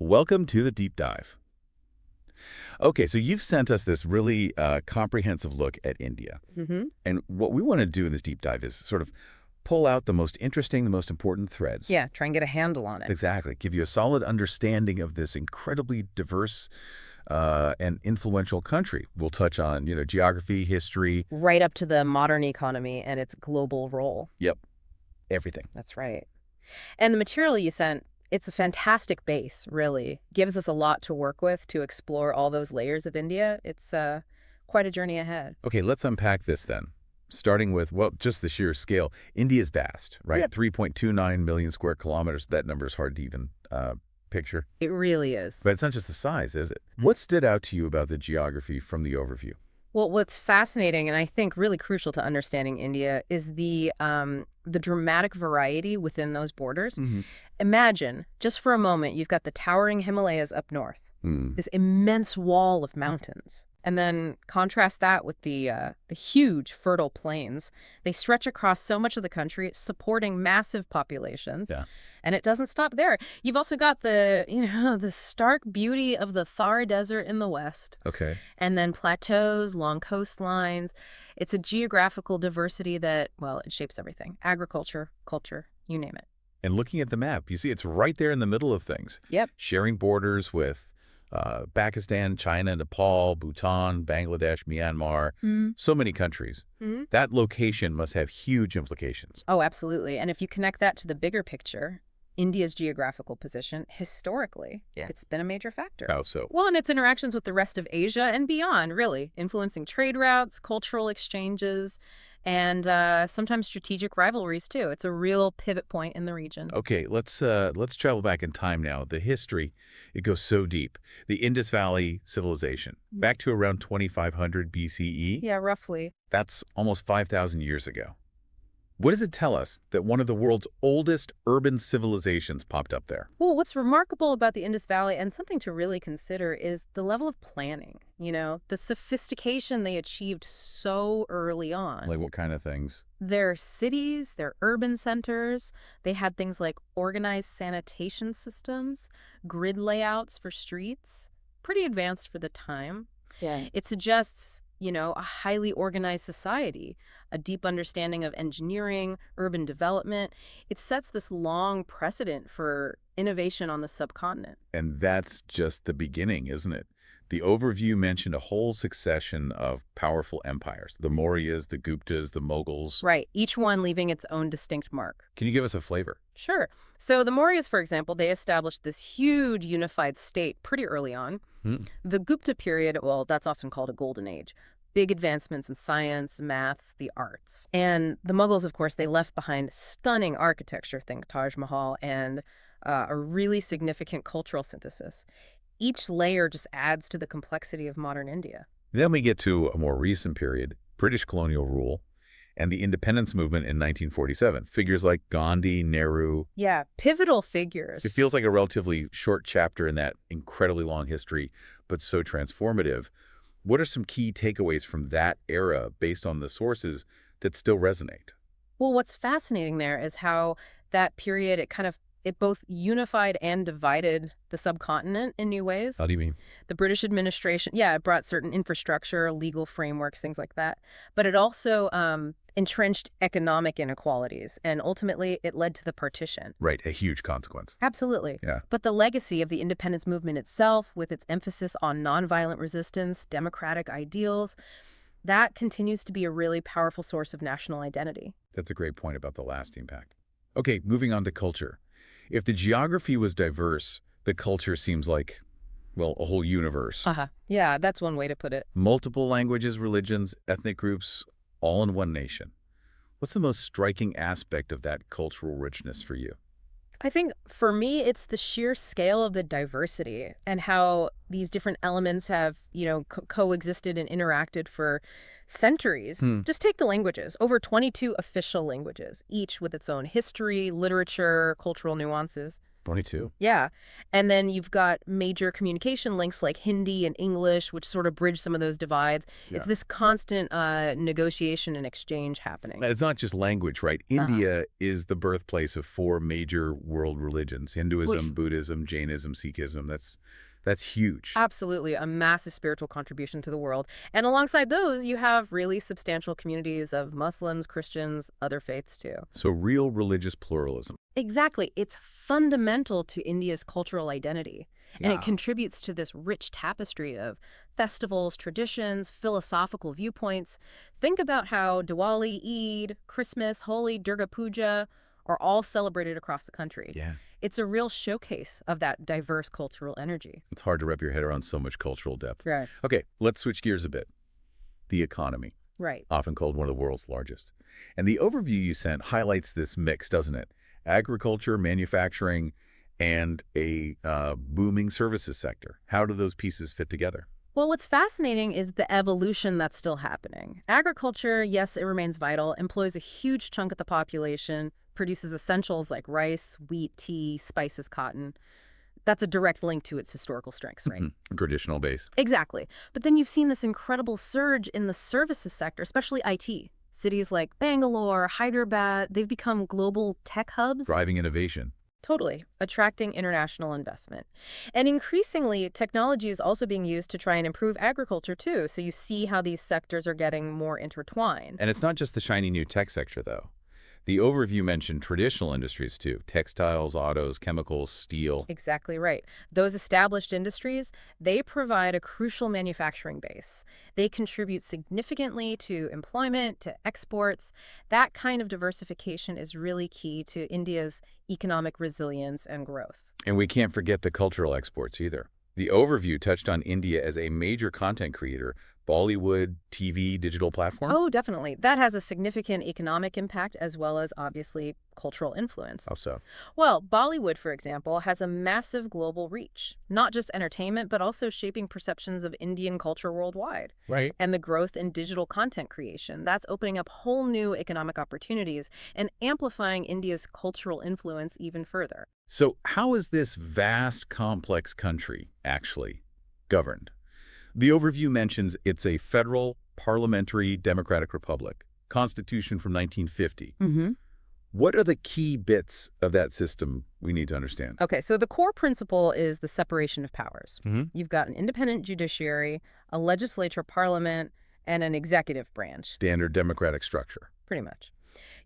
Welcome to the deep dive. Okay, so you've sent us this really comprehensive look at India. hmm And what we want to do in this deep dive is sort of pull out the most interesting, the most important threads. Yeah, try and get a handle on it. Exactly. Give you a solid understanding of this incredibly diverse and influential country. We'll touch on, geography, history. Right up to the modern economy and its global role. Yep, everything. That's right. And the material you sent, it's a fantastic base, really. Gives us a lot to work with to explore all those layers of India. It's quite a journey ahead. Okay, let's unpack this then. Starting with, well, just the sheer scale. India's vast, right? Yep. 3.29 million square kilometers. That number is hard to even picture. It really is. But it's not just the size, is it? What stood out to you about the geography from the overview? Well, what's fascinating and I think really crucial to understanding India is the dramatic variety within those borders. Mm-hmm. Imagine, just for a moment, you've got the towering Himalayas up north, this immense wall of mountains. And then contrast that with the huge fertile plains. They stretch across so much of the country, supporting massive populations. Yeah. And it doesn't stop there. You've also got the stark beauty of the Thar Desert in the west. Okay. And then plateaus, long coastlines. It's a geographical diversity that, well, it shapes everything. Agriculture, culture, you name it. And looking at the map, you see it's right there in the middle of things. Yep. Sharing borders with Pakistan, China, Nepal, Bhutan, Bangladesh, Myanmar, so many countries. That location must have huge implications. Oh, absolutely. And if you connect that to the bigger picture, India's geographical position, historically, it's been a major factor. How so? Well, in its interactions with the rest of Asia and beyond, really, influencing trade routes, cultural exchanges, and sometimes strategic rivalries, too. It's a real pivot point in the region. Okay, let's travel back in time now. The history, it goes so deep. The Indus Valley civilization, back to around 2500 BCE. Yeah, roughly. That's almost 5,000 years ago. What does it tell us that one of the world's oldest urban civilizations popped up there? Well, what's remarkable about the Indus Valley and something to really consider is the level of planning, the sophistication they achieved so early on. Like what kind of things? Their cities, their urban centers, they had things like organized sanitation systems, grid layouts for streets, pretty advanced for the time. Yeah. It suggests, a highly organized society, a deep understanding of engineering, urban development. It sets this long precedent for innovation on the subcontinent. And that's just the beginning, isn't it? The overview mentioned a whole succession of powerful empires, the Mauryas, the Guptas, the Mughals. Right, each one leaving its own distinct mark. Can you give us a flavor? Sure. So the Mauryas, for example, they established this huge unified state pretty early on. The Gupta period, well, that's often called a golden age. Big advancements in science, maths, the arts. And the Mughals, of course, they left behind stunning architecture, think Taj Mahal, and a really significant cultural synthesis. Each layer just adds to the complexity of modern India. Then we get to a more recent period, British colonial rule, and the independence movement in 1947. Figures like Gandhi, Nehru. Yeah, pivotal figures. It feels like a relatively short chapter in that incredibly long history, but so transformative. What are some key takeaways from that era based on the sources that still resonate? Well, what's fascinating there is how that period, it both unified and divided the subcontinent in new ways. How do you mean? The British administration, it brought certain infrastructure, legal frameworks, things like that. But it also entrenched economic inequalities, and ultimately it led to the partition. Right, a huge consequence. Absolutely. Yeah. But the legacy of the independence movement itself, with its emphasis on nonviolent resistance, democratic ideals, that continues to be a really powerful source of national identity. That's a great point about the lasting impact. Okay, moving on to culture. If the geography was diverse, the culture seems like, well, a whole universe. Yeah, that's one way to put it. Multiple languages, religions, ethnic groups, all in one nation. What's the most striking aspect of that cultural richness for you? I think for me, it's the sheer scale of the diversity and how these different elements have, coexisted and interacted for centuries. Just take the languages. Over 22 official languages, each with its own history, literature, cultural nuances. 22. Yeah. And then you've got major communication links like Hindi and English, which sort of bridge some of those divides. It's Yeah. this constant negotiation and exchange happening. It's not just language, right? Uh-huh. India is the birthplace of four major world religions: Hinduism, Which Buddhism, Jainism, Sikhism. That's huge. absolutely a massive spiritual contribution to the world. And alongside those, you have really substantial communities of Muslims, Christians, other faiths too. So real religious pluralism. Exactly. It's fundamental to India's cultural identity. And it Yeah. contributes to this rich tapestry of festivals, traditions, philosophical viewpoints. Think about how Diwali, Eid, Christmas, Holi, Durga Puja are all celebrated across the country. Yeah. It's a real showcase of that diverse cultural energy. It's hard to wrap your head around so much cultural depth. Right. Okay, let's switch gears a bit. The economy, Right. often called one of the world's largest. And the overview you sent highlights this mix, doesn't it? Agriculture, manufacturing, and a booming services sector. How do those pieces fit together? Well, what's fascinating is the evolution that's still happening. Agriculture, yes, it remains vital, employs a huge chunk of the population, produces essentials like rice, wheat, tea, spices, cotton. That's a direct link to its historical strengths, right? Traditional base. Exactly. But then you've seen this incredible surge in the services sector, especially IT. Cities like Bangalore, Hyderabad, they've become global tech hubs. Driving innovation. Totally, attracting international investment. And increasingly, technology is also being used to try and improve agriculture too, so you see how these sectors are getting more intertwined. And it's not just the shiny new tech sector, though. The overview mentioned traditional industries, too. Textiles, autos, chemicals, steel. Exactly right. Those established industries, they provide a crucial manufacturing base. They contribute significantly to employment, to exports. That kind of diversification is really key to India's economic resilience and growth. And we can't forget the cultural exports, either. The overview touched on India as a major content creator, Bollywood, TV, digital platform. Oh, definitely. That has a significant economic impact as well as obviously cultural influence. How so? Well, Bollywood, for example, has a massive global reach, not just entertainment, but also shaping perceptions of Indian culture worldwide. Right. And the growth in digital content creation, that's opening up whole new economic opportunities and amplifying India's cultural influence even further. So how is this vast, complex country actually governed? The overview mentions it's a federal, parliamentary, democratic republic, constitution from 1950. Mm-hmm. What are the key bits of that system we need to understand? Okay, so the core principle is the separation of powers. Mm-hmm. You've got an independent judiciary, a legislature, parliament, and an executive branch, Standard democratic structure. pretty much.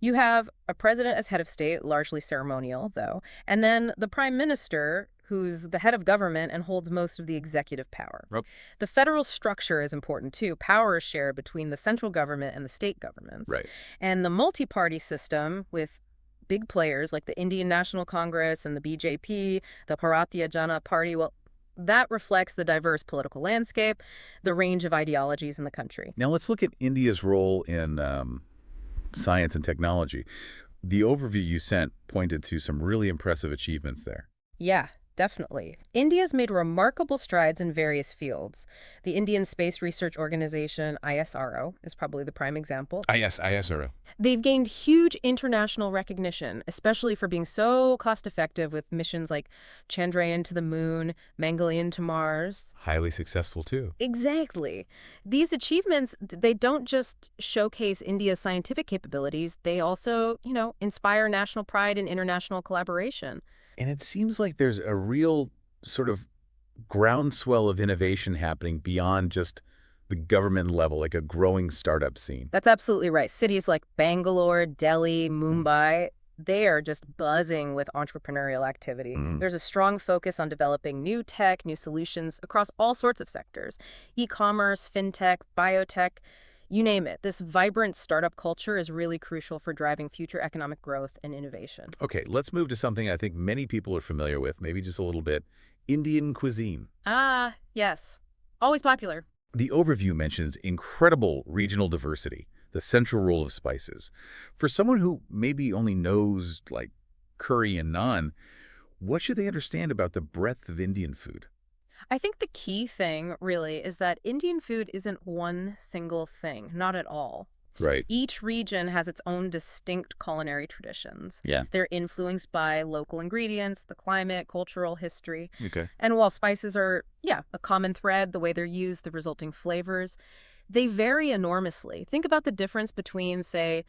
You have a president as head of state, largely ceremonial, though, and then the prime minister, who's the head of government and holds most of the executive power. Yep. The federal structure is important, too. Power is shared between the central government and the state governments. Right. And the multi-party system with big players like the Indian National Congress and the BJP, the Bharatiya Janata Party, well, that reflects the diverse political landscape, the range of ideologies in the country. Now let's look at India's role in science and technology. The overview you sent pointed to some really impressive achievements there. Yeah, definitely. India's made remarkable strides in various fields. The Indian Space Research Organization, ISRO, is probably the prime example. Yes, ISRO. They've gained huge international recognition, especially for being so cost-effective with missions like Chandrayaan to the moon, Mangalyaan to Mars. Highly successful, too. Exactly. These achievements, they don't just showcase India's scientific capabilities, they also, inspire national pride and international collaboration. And it seems like there's a real sort of groundswell of innovation happening beyond just the government level, like a growing startup scene. That's absolutely right. Cities like Bangalore, Delhi, Mumbai, they are just buzzing with entrepreneurial activity. There's a strong focus on developing new tech, new solutions across all sorts of sectors. E-commerce, fintech, biotech, you name it. This vibrant startup culture is really crucial for driving future economic growth and innovation. Okay, let's move to something I think many people are familiar with, maybe just a little bit: Indian cuisine. Ah, yes. Always popular. The overview mentions incredible regional diversity, the central role of spices. For someone who maybe only knows, like, curry and naan, what should they understand about the breadth of Indian food? I think the key thing, really, is that Indian food isn't one single thing, not at all. Right. Each region has its own distinct culinary traditions. Yeah. They're influenced by local ingredients, the climate, cultural history. Okay. And while spices are, a common thread, the way they're used, the resulting flavors, they vary enormously. Think about the difference between, say,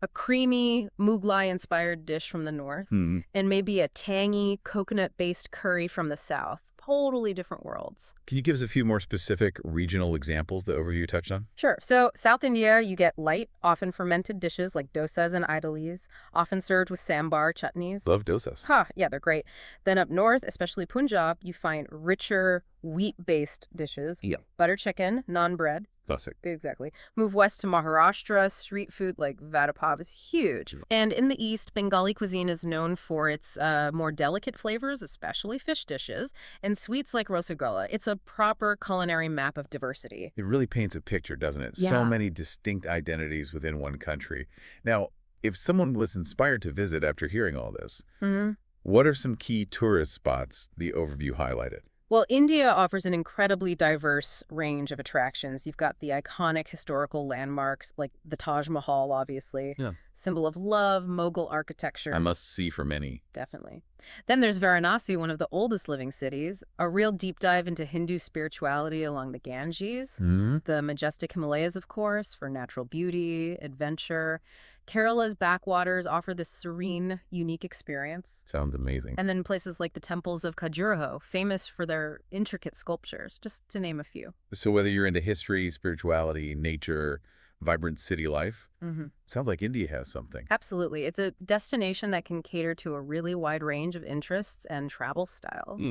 a creamy Mughlai-inspired dish from the north Hmm. and maybe a tangy coconut-based curry from the south. Totally different worlds. Can you give us a few more specific regional examples the overview touched on? Sure. So South India, you get light, often fermented dishes like dosas and idalis, often served with sambar chutneys. Love dosas. Yeah, they're great. Then up north, especially Punjab, you find richer wheat-based dishes. Yeah. Butter chicken, naan bread. Classic. Exactly. Move west to Maharashtra, street food like vada pav is huge. And in the east, Bengali cuisine is known for its more delicate flavors, especially fish dishes, and sweets like rosagula. It's a proper culinary map of diversity. It really paints a picture, doesn't it? So Yeah. many distinct identities within one country. Now, if someone was inspired to visit after hearing all this, Hmm. what are some key tourist spots the overview highlighted? Well, India offers an incredibly diverse range of attractions. You've got the iconic historical landmarks like the Taj Mahal, obviously, Yeah. symbol of love, Mughal architecture. I must see for many. Definitely. Then there's Varanasi, one of the oldest living cities, a real deep dive into Hindu spirituality along the Ganges. Hmm. The majestic Himalayas, of course, for natural beauty, adventure. Kerala's backwaters offer this serene, unique experience. Sounds amazing. And then places like the temples of Khajuraho, famous for their intricate sculptures, just to name a few. So whether you're into history, spirituality, nature, vibrant city life, sounds like India has something. Absolutely. It's a destination that can cater to a really wide range of interests and travel styles.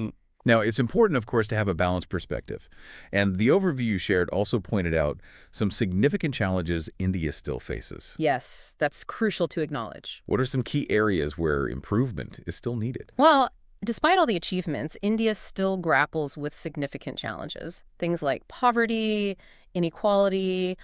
Now, it's important, of course, to have a balanced perspective. And the overview you shared also pointed out some significant challenges India still faces. Yes, that's crucial to acknowledge. What are some key areas where improvement is still needed? Well, despite all the achievements, India still grapples with significant challenges. Things like poverty, inequality,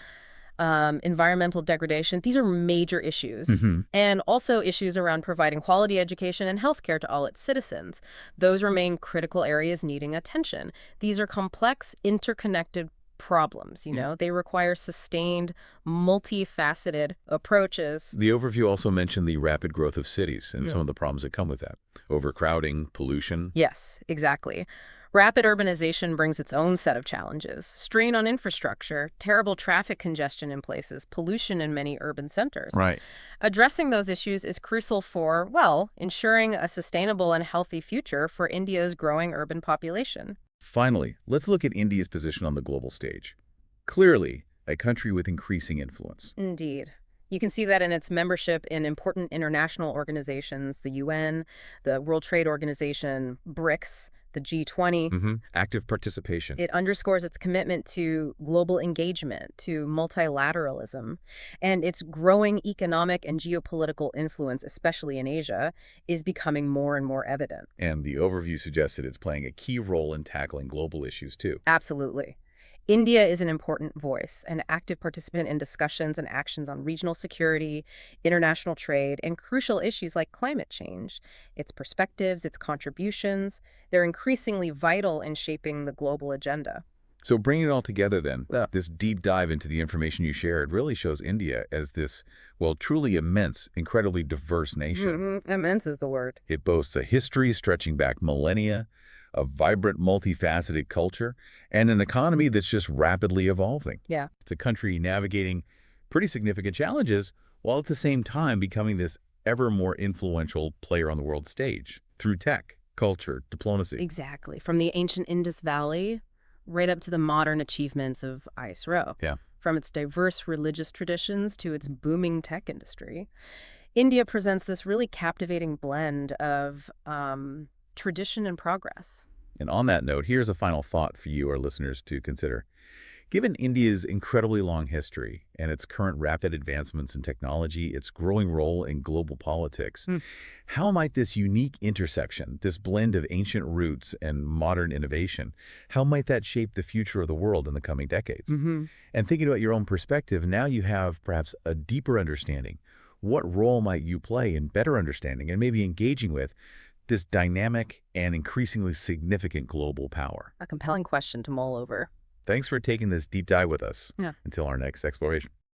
environmental degradation. These are major issues. And also issues around providing quality education and healthcare to all its citizens. Those remain critical areas needing attention. These are complex, interconnected problems, They require sustained, multifaceted approaches. The overview also mentioned the rapid growth of cities and some of the problems that come with that. Overcrowding, pollution. Yes, exactly. Rapid urbanization brings its own set of challenges. Strain on infrastructure, terrible traffic congestion in places, pollution in many urban centers. Right. Addressing those issues is crucial for, ensuring a sustainable and healthy future for India's growing urban population. Finally, let's look at India's position on the global stage. Clearly, a country with increasing influence. Indeed. You can see that in its membership in important international organizations, the UN, the World Trade Organization, BRICS, the G20. Active participation. It underscores its commitment to global engagement, to multilateralism, and its growing economic and geopolitical influence, especially in Asia, is becoming more and more evident. And the overview suggested it's playing a key role in tackling global issues, too. Absolutely. India is an important voice, an active participant in discussions and actions on regional security, international trade, and crucial issues like climate change. Its perspectives, its contributions, they're increasingly vital in shaping the global agenda. So bringing it all together then, this deep dive into the information you shared really shows India as this, truly immense, incredibly diverse nation. Immense is the word. It boasts a history stretching back millennia, a vibrant, multifaceted culture, and an economy that's just rapidly evolving. Yeah. It's a country navigating pretty significant challenges while at the same time becoming this ever more influential player on the world stage through tech, culture, diplomacy. Exactly. From the ancient Indus Valley right up to the modern achievements of Ice Row. Yeah. From its diverse religious traditions to its booming tech industry, India presents this really captivating blend of tradition and progress. And on that note, here's a final thought for you, our listeners, to consider. Given India's incredibly long history and its current rapid advancements in technology, its growing role in global politics, how might this unique intersection, this blend of ancient roots and modern innovation, how might that shape the future of the world in the coming decades? And thinking about your own perspective, now you have perhaps a deeper understanding. What role might you play in better understanding and maybe engaging with this dynamic and increasingly significant global power? A compelling question to mull over. Thanks for taking this deep dive with us. Yeah. Until our next exploration.